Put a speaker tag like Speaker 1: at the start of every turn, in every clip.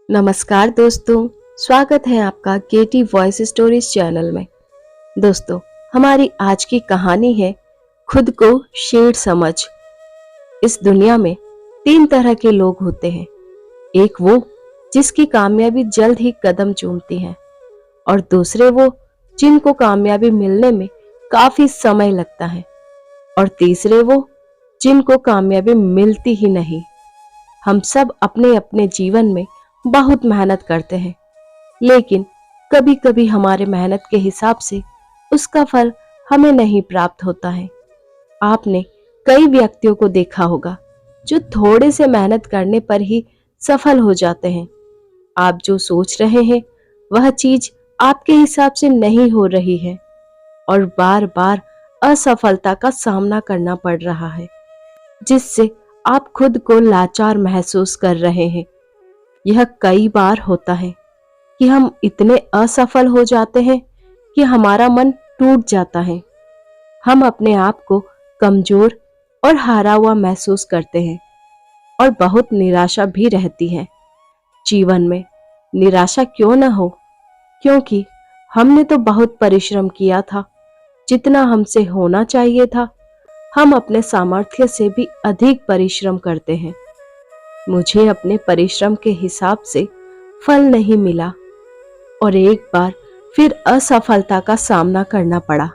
Speaker 1: नमस्कार दोस्तों, स्वागत है आपका केटी वॉइस स्टोरीज चैनल में। दोस्तों, हमारी आज की कहानी है खुद को शेर समझ। इस दुनिया में तीन तरह के लोग होते हैं। एक वो जिसकी कामयाबी जल्द ही कदम चूमती है, और दूसरे वो जिनको कामयाबी मिलने में काफी समय लगता है, और तीसरे वो जिनको कामयाबी मिलती ही नहीं। हम सब अपने अपने जीवन में बहुत मेहनत करते हैं, लेकिन कभी कभी हमारे मेहनत के हिसाब से उसका फल हमें नहीं प्राप्त होता है। आपने कई व्यक्तियों को देखा होगा जो थोड़े से मेहनत करने पर ही सफल हो जाते हैं। आप जो सोच रहे हैं वह चीज आपके हिसाब से नहीं हो रही है, और बार बार असफलता का सामना करना पड़ रहा है, जिससे आप खुद को लाचार महसूस कर रहे हैं। यह कई बार होता है कि हम इतने असफल हो जाते हैं कि हमारा मन टूट जाता है। हम अपने आप को कमजोर और हारा हुआ महसूस करते हैं, और बहुत निराशा भी रहती है। जीवन में निराशा क्यों न हो, क्योंकि हमने तो बहुत परिश्रम किया था, जितना हमसे होना चाहिए था। हम अपने सामर्थ्य से भी अधिक परिश्रम करते हैं। मुझे अपने परिश्रम के हिसाब से फल नहीं मिला, और एक बार फिर असफलता का सामना करना पड़ा।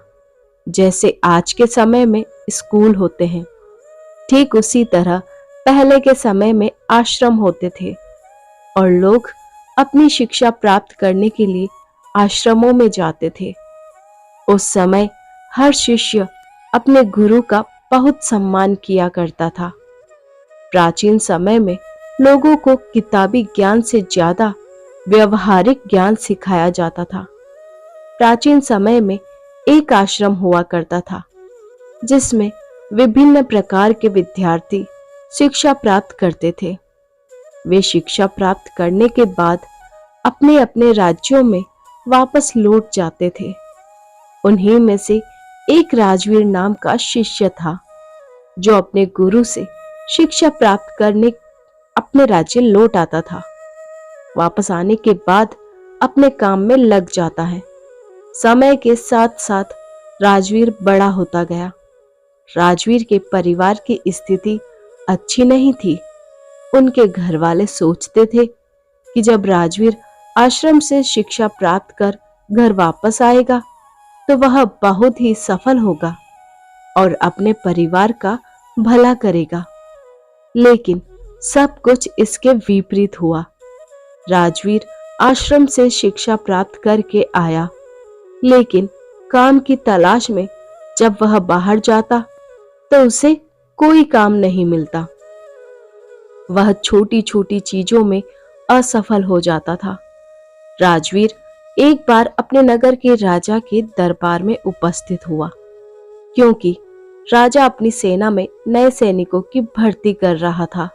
Speaker 1: जैसे आज के समय में स्कूल होते हैं, ठीक उसी तरह पहले के समय में आश्रम होते थे, और लोग अपनी शिक्षा प्राप्त करने के लिए आश्रमों में जाते थे। उस समय हर शिष्य अपने गुरु का बहुत सम्मान किया करता था। प्राचीन समय में लोगों को किताबी ज्ञान से ज्यादा व्यवहारिक ज्ञान सिखाया जाता था। प्राचीन समय में एक आश्रम हुआ करता था, जिसमें विभिन्न प्रकार के विद्यार्थी शिक्षा प्राप्त करते थे। वे शिक्षा प्राप्त करने के बाद अपने अपने राज्यों में वापस लौट जाते थे। उन्हीं में से एक राजवीर नाम का शिष्य था, जो अपने गुरु से शिक्षा प्राप्त करने अपने राज्य लौट आता था। वापस आने के बाद अपने काम में लग जाता है। समय के साथ साथ राजवीर बड़ा होता गया। राजवीर के परिवार की स्थिति अच्छी नहीं थी। उनके घर वाले सोचते थे कि जब राजवीर आश्रम से शिक्षा प्राप्त कर घर वापस आएगा तो वह बहुत ही सफल होगा और अपने परिवार का भला करेगा। लेकिन सब कुछ इसके विपरीत हुआ। राजवीर आश्रम से शिक्षा प्राप्त करके आया, लेकिन काम की तलाश में जब वह बाहर जाता तो उसे कोई काम नहीं मिलता। वह छोटी छोटी चीजों में असफल हो जाता था। राजवीर एक बार अपने नगर के राजा के दरबार में उपस्थित हुआ, क्योंकि राजा अपनी सेना में नए सैनिकों की भर्ती कर रहा था।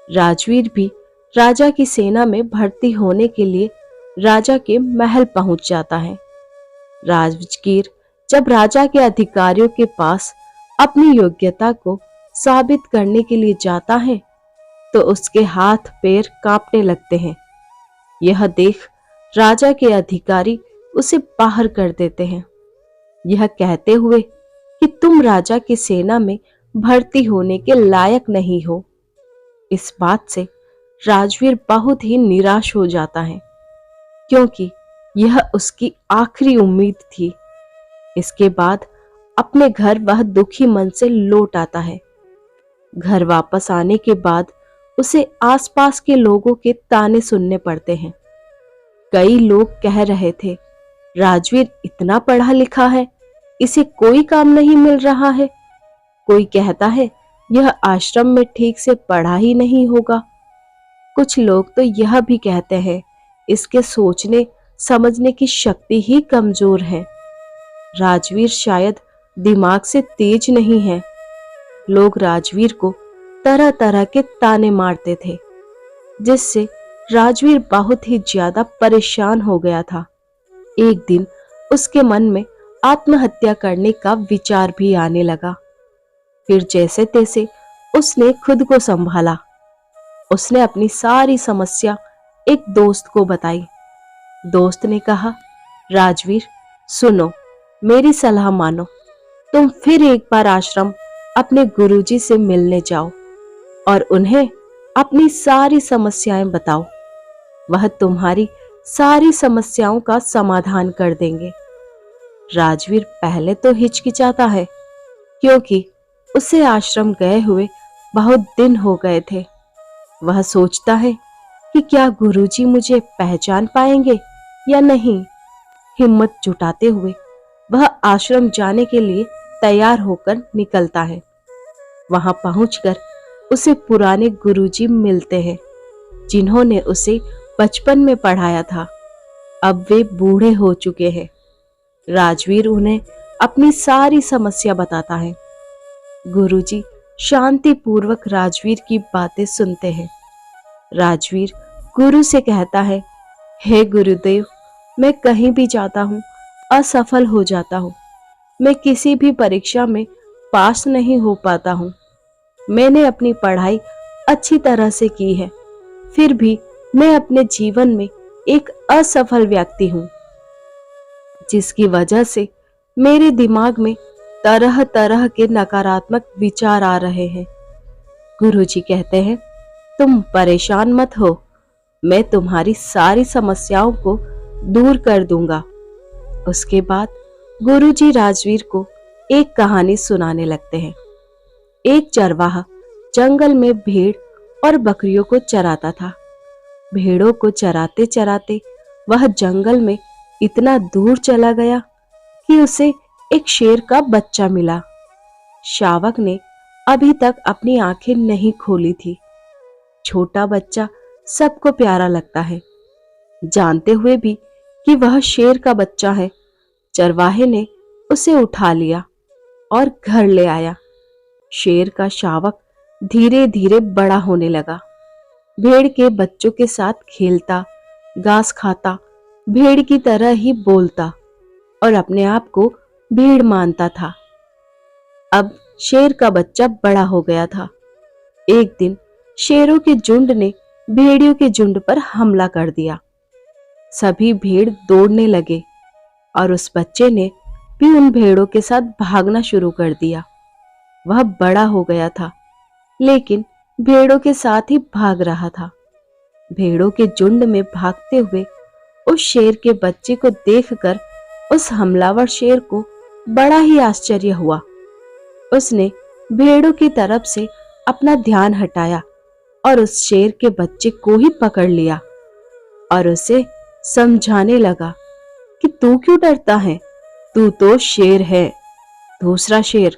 Speaker 1: राजवीर भी राजा की सेना में भर्ती होने के लिए राजा के महल पहुंच जाता है। राजवीर जब राजा के अधिकारियों के पास अपनी योग्यता को साबित करने के लिए जाता है तो उसके हाथ पैर कांपने लगते हैं। यह देख राजा के अधिकारी उसे बाहर कर देते हैं, यह कहते हुए कि तुम राजा की सेना में भर्ती होने के लायक नहीं हो। इस बात से राजवीर बहुत ही निराश हो जाता है, क्योंकि यह उसकी आखिरी उम्मीद थी। इसके बाद अपने घर वह दुखी मन से लौट आता है। घर वापस आने के बाद उसे आसपास के लोगों के ताने सुनने पड़ते हैं। कई लोग कह रहे थे, राजवीर इतना पढ़ा लिखा है, इसे कोई काम नहीं मिल रहा है। कोई कहता है यह आश्रम में ठीक से पढ़ा ही नहीं होगा। कुछ लोग तो यह भी कहते हैं इसके सोचने समझने की शक्ति ही कमजोर है। राजवीर शायद दिमाग से तेज नहीं है। लोग राजवीर को तरह तरह के ताने मारते थे, जिससे राजवीर बहुत ही ज्यादा परेशान हो गया था। एक दिन उसके मन में आत्महत्या करने का विचार भी आने लगा। फिर जैसे तैसे उसने खुद को संभाला। उसने अपनी सारी समस्या एक दोस्त को बताई। दोस्त ने कहा, राजवीर सुनो, मेरी सलाह मानो। तुम फिर एक बार आश्रम अपने गुरुजी से मिलने जाओ और उन्हें अपनी सारी समस्याएं बताओ। वह तुम्हारी सारी समस्याओं का समाधान कर देंगे। राजवीर पहले तो हिचकिचाता है, क्योंकि उसे आश्रम गए हुए बहुत दिन हो गए थे। वह सोचता है कि क्या गुरुजी मुझे पहचान पाएंगे या नहीं। हिम्मत जुटाते हुए वह आश्रम जाने के लिए तैयार होकर निकलता है। वहां पहुंचकर उसे पुराने गुरुजी मिलते हैं, जिन्होंने उसे बचपन में पढ़ाया था। अब वे बूढ़े हो चुके हैं। राजवीर उन्हें अपनी सारी समस्या बताता है। गुरुजी शांतिपूर्वक राजवीर की बातें सुनते हैं। राजवीर गुरु से कहता है, हे गुरुदेव, मैं कहीं भी जाता हूँ असफल हो जाता हूँ। मैं किसी भी परीक्षा में पास नहीं हो पाता हूँ। मैंने अपनी पढ़ाई अच्छी तरह से की है, फिर भी मैं अपने जीवन में एक असफल व्यक्ति हूँ, जिसकी वजह से मेरे दिमाग में तरह तरह के नकारात्मक विचार आ रहे हैं। गुरुजी कहते हैं, तुम परेशान मत हो, मैं तुम्हारी सारी समस्याओं को दूर कर दूंगा। उसके बाद गुरुजी राजवीर को एक कहानी सुनाने लगते हैं। एक चरवाहा जंगल में भेड़ और बकरियों को चराता था। भेड़ों को चराते चराते वह जंगल में इतना दूर चला गया कि उसे एक शेर का बच्चा मिला। शावक ने अभी तक अपनी आंखें नहीं खोली थी। छोटा बच्चा सबको प्यारा लगता है। जानते हुए भी कि वह शेर का बच्चा है, चरवाहे ने उसे उठा लिया और घर ले आया। शेर का शावक धीरे धीरे बड़ा होने लगा। भेड़ के बच्चों के साथ खेलता, घास खाता, भेड़ की तरह ही बोलता और अपने आप को भेड़ मानता था। अब शेर का बच्चा बड़ा हो गया था। एक दिन शेरों के झुंड ने भेड़ियों के झुंड पर हमला कर दिया। सभी भेड़ दौड़ने लगे और उस बच्चे ने भी उन भेड़ों के साथ भागना शुरू कर दिया। वह बड़ा हो गया था, लेकिन भेड़ों के साथ ही भाग रहा था। भेड़ों के झुंड में भागते हुए उस शेर के बच्चे को देखकर उस हमलावर शेर को बड़ा ही आश्चर्य हुआ। उसने भेड़ों की तरफ से अपना ध्यान हटाया और उस शेर के बच्चे को ही पकड़ लिया और उसे समझाने लगा कि तू क्यों डरता है, तू तो शेर है। दूसरा शेर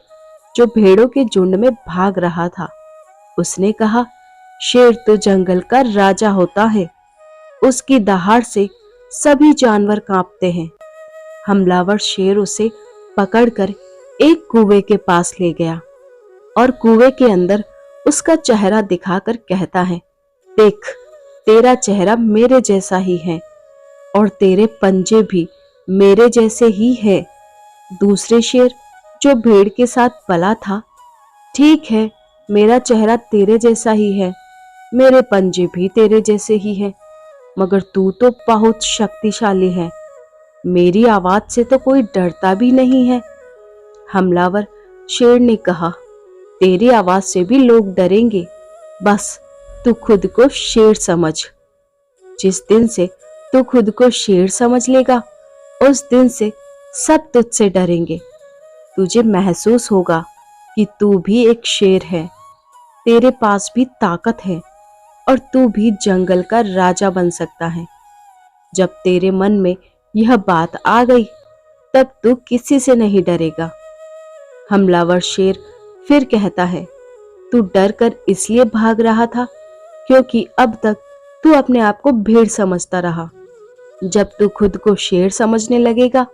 Speaker 1: जो भेड़ों के झुंड में भाग रहा था, उसने कहा, शेर तो जंगल का राजा होता है, उसकी दहाड़ से सभी जानवर कांपते हैं। हमलावर शेर उसे पकड़कर एक कुएं के पास ले गया और कुएं के अंदर उसका चेहरा दिखाकर कहता है, देख, तेरा चेहरा मेरे जैसा ही है और तेरे पंजे भी मेरे जैसे ही है। दूसरे शेर जो भेड़ के साथ पला था, ठीक है, मेरा चेहरा तेरे जैसा ही है, मेरे पंजे भी तेरे जैसे ही हैं, मगर तू तो बहुत शक्तिशाली है, मेरी आवाज से तो कोई डरता भी नहीं है। हमलावर शेर ने कहा, तेरी आवाज से भी लोग डरेंगे, बस तू खुद को शेर समझ। जिस दिन से तू खुद को शेर समझ लेगा, उस दिन से सब तुझसे डरेंगे। तुझे महसूस होगा कि तू भी एक शेर है, तेरे पास भी ताकत है और तू भी जंगल का राजा बन सकता है। जब तेरे मन में यह बात आ गई, तब तू किसी से नहीं डरेगा। हमलावर शेर फिर कहता है, तू डर कर इसलिए भाग रहा था क्योंकि अब तक तू अपने आप को भेड़ समझता रहा। जब तू खुद को शेर समझने लगेगा,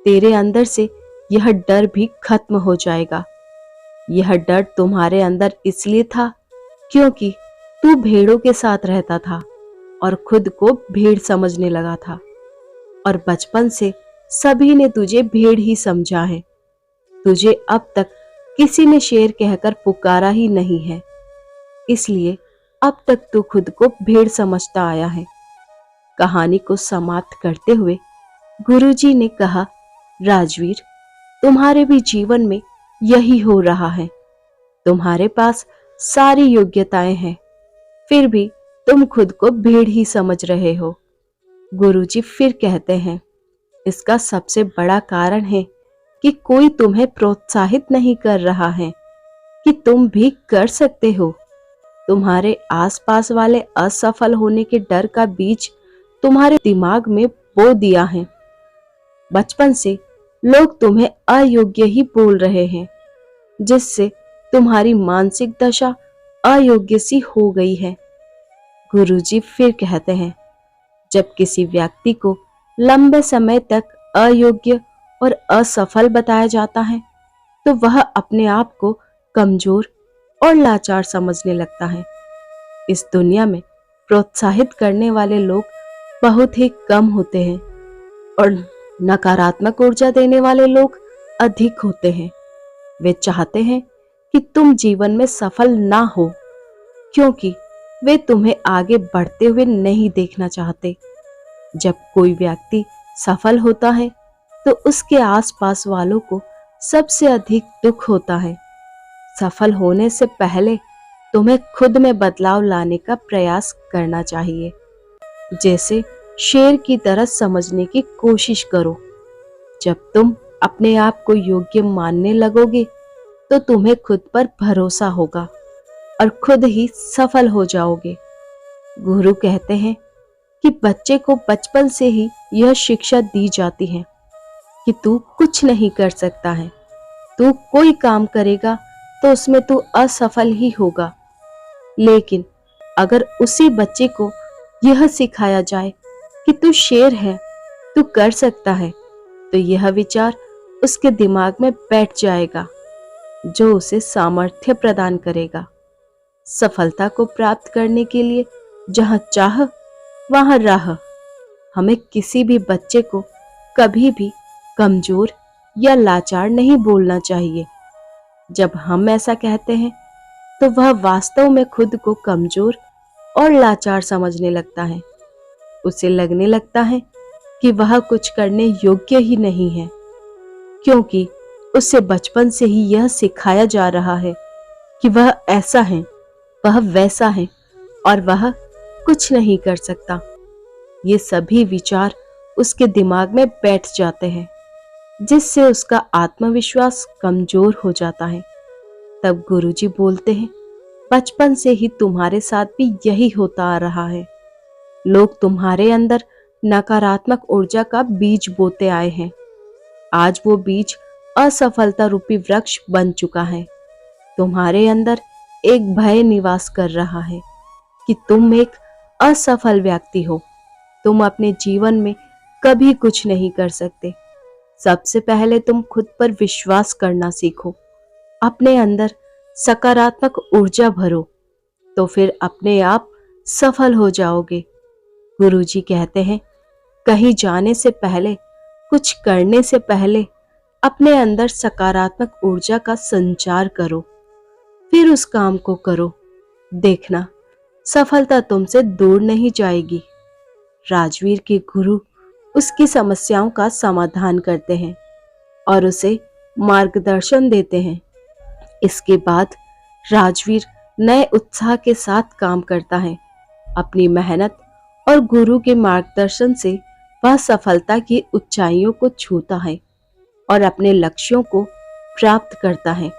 Speaker 1: तेरे अंदर से यह डर भी खत्म हो जाएगा। यह डर तुम्हारे अंदर इसलिए था क्योंकि तू भेड़ों के साथ रहता था और खुद को भेड़ समझने लगा था, और बचपन से सभी ने तुझे भेड़ ही समझा है। तुझे अब तक किसी ने शेर कहकर पुकारा ही नहीं है, इसलिए अब तक तू खुद को भेड़ समझता आया है। कहानी को समाप्त करते हुए गुरुजी ने कहा, राजवीर, तुम्हारे भी जीवन में यही हो रहा है। तुम्हारे पास सारी योग्यताएं हैं, फिर भी तुम खुद को भेड़ ही समझ रहे हो। गुरुजी फिर कहते हैं, इसका सबसे बड़ा कारण है कि कोई तुम्हें प्रोत्साहित नहीं कर रहा है कि तुम भी कर सकते हो। तुम्हारे आसपास वाले असफल होने के डर का बीज तुम्हारे दिमाग में बो दिया है। बचपन से लोग तुम्हें अयोग्य ही बोल रहे हैं, जिससे तुम्हारी मानसिक दशा अयोग्य सी हो गई है। गुरुजी फिर कहते हैं, जब किसी व्यक्ति को लंबे समय तक अयोग्य और असफल बताया जाता है, तो वह अपने आप को कमजोर और लाचार समझने लगता है। इस दुनिया में प्रोत्साहित करने वाले लोग बहुत ही कम होते हैं और नकारात्मक ऊर्जा देने वाले लोग अधिक होते हैं। वे चाहते हैं कि तुम जीवन में सफल ना हो, क्योंकि वे तुम्हें आगे बढ़ते हुए नहीं देखना चाहते। जब कोई व्यक्ति सफल होता है, तो उसके आसपास वालों को सबसे अधिक दुख होता है। सफल होने से पहले तुम्हें खुद में बदलाव लाने का प्रयास करना चाहिए। जैसे शेर की तरह समझने की कोशिश करो। जब तुम अपने आप को योग्य मानने लगोगे, तो तुम्हें खुद पर भरोसा होगा और खुद ही सफल हो जाओगे। गुरु कहते हैं कि बच्चे को बचपन से ही यह शिक्षा दी जाती है कि तू कुछ नहीं कर सकता है। तू कोई काम करेगा तो उसमें तू असफल ही होगा। लेकिन अगर उसी बच्चे को यह सिखाया जाए कि तू शेर है, तू कर सकता है, तो यह विचार उसके दिमाग में बैठ जाएगा, जो उसे सामर्थ्य प्रदान करेगा। सफलता को प्राप्त करने के लिए जहां चाह वहां राह। हमें किसी भी बच्चे को कभी भी कमजोर या लाचार नहीं बोलना चाहिए। जब हम ऐसा कहते हैं, तो वह वास्तव में खुद को कमजोर और लाचार समझने लगता है। उसे लगने लगता है कि वह कुछ करने योग्य ही नहीं है, क्योंकि उसे बचपन से ही यह सिखाया जा रहा है कि वह ऐसा है, वह वैसा है और वह कुछ नहीं कर सकता। ये सभी विचार उसके दिमाग में बैठ जाते हैं, जिससे उसका आत्मविश्वास कमजोर हो जाता है। तब गुरुजी बोलते हैं, बचपन से ही तुम्हारे साथ भी यही होता आ रहा है। लोग तुम्हारे अंदर नकारात्मक ऊर्जा का बीज बोते आए हैं। आज वो बीज असफलता रूपी वृक्ष बन चुका है। तुम्हारे अंदर एक भय निवास कर रहा है कि तुम एक असफल व्यक्ति हो। तुम अपने जीवन में कभी कुछ नहीं कर सकते। सबसे पहले तुम खुद पर विश्वास करना सीखो। अपने अंदर सकारात्मक ऊर्जा भरो, तो फिर अपने आप सफल हो जाओगे। गुरुजी कहते हैं, कहीं जाने से पहले, कुछ करने से पहले अपने अंदर सकारात्मक ऊर्जा का संचार करो, फिर उस काम को करो। देखना, सफलता तुमसे दूर नहीं जाएगी। राजवीर के गुरु उसकी समस्याओं का समाधान करते हैं और उसे मार्गदर्शन देते हैं। इसके बाद राजवीर नए उत्साह के साथ काम करता है। अपनी मेहनत और गुरु के मार्गदर्शन से वह सफलता की ऊंचाइयों को छूता है और अपने लक्ष्यों को प्राप्त करता है।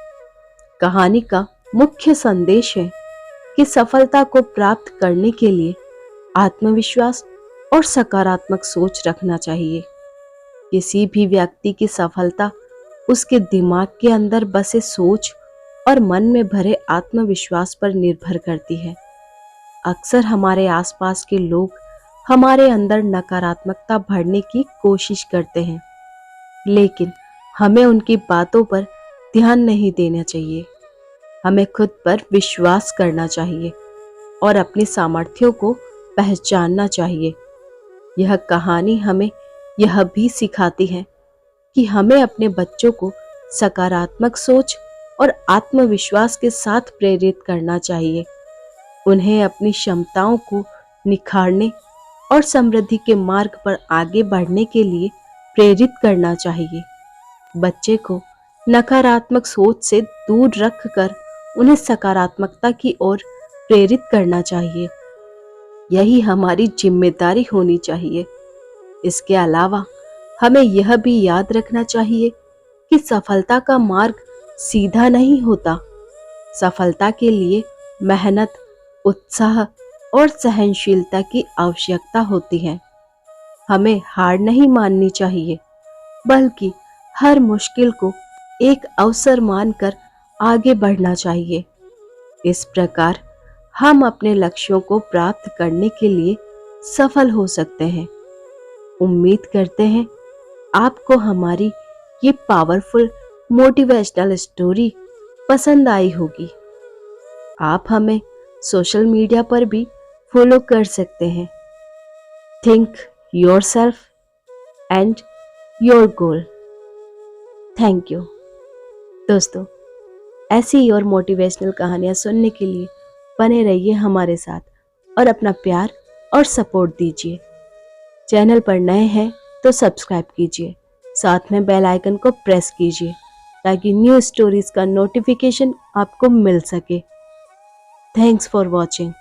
Speaker 1: कहानी का मुख्य संदेश है कि सफलता को प्राप्त करने के लिए आत्मविश्वास और सकारात्मक सोच रखना चाहिए। किसी भी व्यक्ति की सफलता उसके दिमाग के अंदर बसे सोच और मन में भरे आत्मविश्वास पर निर्भर करती है। अक्सर हमारे आसपास के लोग हमारे अंदर नकारात्मकता भरने की कोशिश करते हैं, लेकिन हमें उनकी बातों पर ध्यान नहीं देना चाहिए। हमें खुद पर विश्वास करना चाहिए और अपनी सामर्थ्यों को पहचानना चाहिए। यह कहानी हमें यह भी सिखाती है कि हमें अपने बच्चों को सकारात्मक सोच और आत्मविश्वास के साथ प्रेरित करना चाहिए। उन्हें अपनी क्षमताओं को निखारने और समृद्धि के मार्ग पर आगे बढ़ने के लिए प्रेरित करना चाहिए। बच्चे को नकारात्मक सोच से दूर रखकर उन्हें सकारात्मकता की ओर प्रेरित करना चाहिए। यही हमारी जिम्मेदारी होनी चाहिए। इसके अलावा हमें यह भी याद रखना चाहिए कि सफलता का मार्ग सीधा नहीं होता। सफलता के लिए मेहनत, उत्साह और सहनशीलता की आवश्यकता होती है। हमें हार नहीं माननी चाहिए, बल्कि हर मुश्किल को एक अवसर मानकर आगे बढ़ना चाहिए। इस प्रकार हम अपने लक्ष्यों को प्राप्त करने के लिए सफल हो सकते हैं। उम्मीद करते हैं आपको हमारी ये पावरफुल मोटिवेशनल स्टोरी पसंद आई होगी। आप हमें सोशल मीडिया पर भी फॉलो कर सकते हैं। Think yourself and your goal. Thank you. दोस्तों, ऐसी ही और मोटिवेशनल कहानियां सुनने के लिए बने रहिए हमारे साथ और अपना प्यार और सपोर्ट दीजिए। चैनल पर नए हैं तो सब्सक्राइब कीजिए, साथ में बेल आइकन को प्रेस कीजिए ताकि न्यू स्टोरीज का नोटिफिकेशन आपको मिल सके। Thanks for watching.